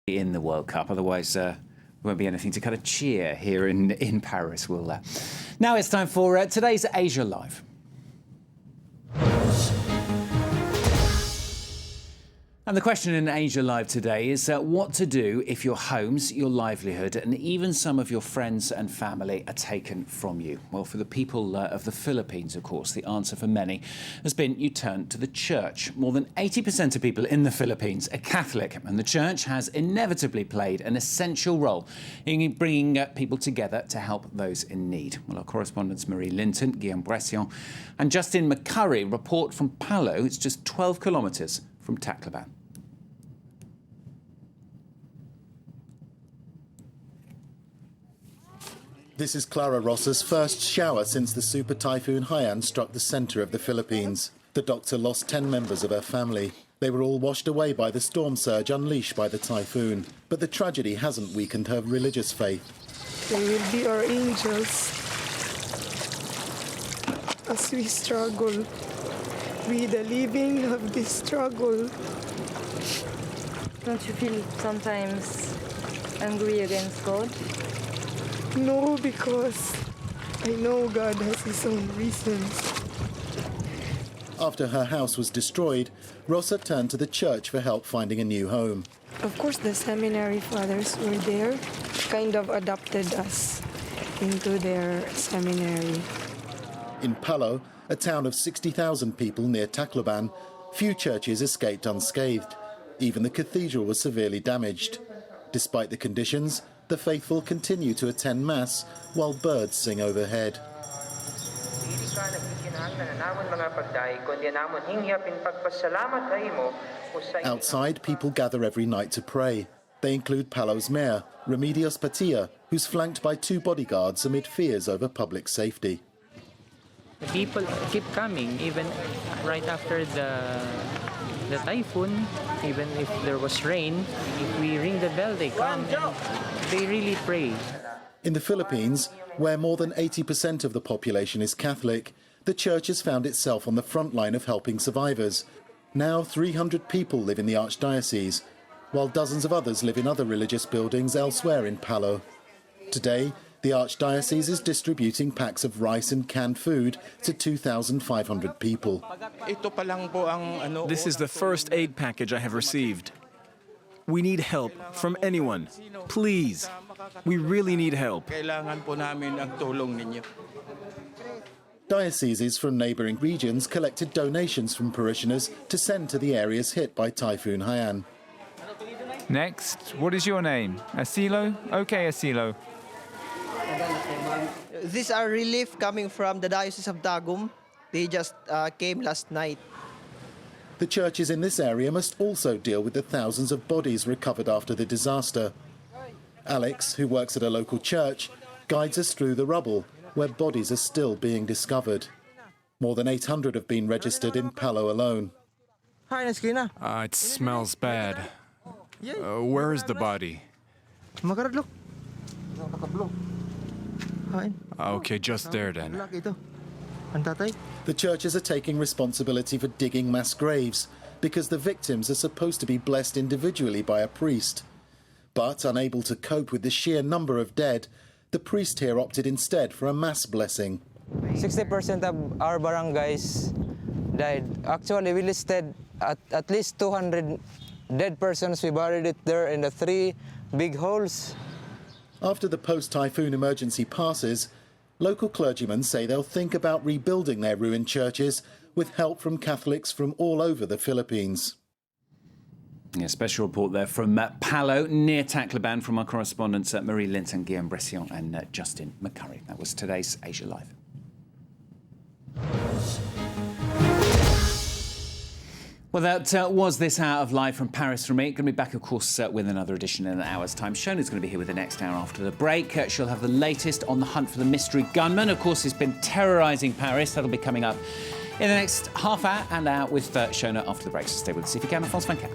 in the World Cup. Otherwise, there won't be anything to kind of cheer here in Paris, will there? Now it's time for today's Asia Live. And the question in Asia Live today is what to do if your homes, your livelihood and even some of your friends and family are taken from you. Well, for the people of the Philippines, of course, the answer for many has been you turn to the church. More than 80% of people in the Philippines are Catholic, and the church has inevitably played an essential role in bringing people together to help those in need. Well, our correspondents Marie Linton, Guillaume Bression and Justin McCurry report from Palo. It's just 12 kilometres from Tacloban. This is Clara Rosa's first shower since the super Typhoon Haiyan struck the centre of the Philippines. The doctor lost 10 members of her family. They were all washed away by the storm surge unleashed by the typhoon. But the tragedy hasn't weakened her religious faith. They will be our angels as we struggle. We, the living, have this struggle. Don't you feel sometimes angry against God? No, because I know God has his own reasons. After her house was destroyed, Rosa turned to the church for help finding a new home. Of course, the seminary fathers were there, kind of adopted us into their seminary. In Palo, a town of 60,000 people near Tacloban, few churches escaped unscathed. Even the cathedral was severely damaged. Despite the conditions, the faithful continue to attend Mass while birds sing overhead. Outside, people gather every night to pray. They include Palo's mayor, Remedios Patia, who's flanked by 2 bodyguards amid fears over public safety. The people keep coming, even right after the typhoon, even if there was rain. If we ring the bell, they come. They really pray. In the Philippines, where more than 80% of the population is Catholic, the church has found itself on the front line of helping survivors. Now 300 people live in the archdiocese, while dozens of others live in other religious buildings elsewhere in Palo. Today, the archdiocese is distributing packs of rice and canned food to 2,500 people. This is the first aid package I have received. We need help from anyone. Please. We really need help. Dioceses from neighbouring regions collected donations from parishioners to send to the areas hit by Typhoon Haiyan. Next, what is your name? Asilo? Okay, Asilo. These are relief coming from the Diocese of Tagum. They just came last night. The churches in this area must also deal with the thousands of bodies recovered after the disaster. Alex, who works at a local church, guides us through the rubble, where bodies are still being discovered. More than 800 have been registered in Palo alone. It smells bad. Where is the body? Okay, just there then. The churches are taking responsibility for digging mass graves because the victims are supposed to be blessed individually by a priest. But unable to cope with the sheer number of dead, the priest here opted instead for a mass blessing. 60% of our barangays died. Actually, we listed at least 200 dead persons. We buried it there in the 3 big holes. After the post-typhoon emergency passes, local clergymen say they'll think about rebuilding their ruined churches with help from Catholics from all over the Philippines. A special report there from Palo, near Tacloban, from our correspondents Marie Linton, Guillaume Bression and Justin McCurry. That was today's Asia Live. Well, that was this hour of Live from Paris from me. Going to be back, of course, with another edition in an hour's time. Shona's going to be here with the next hour after the break. She'll have the latest on the hunt for the mystery gunman. Of course, he's been terrorising Paris. That'll be coming up in the next half hour and out with Shona after the break. So stay with us if you can. France 24.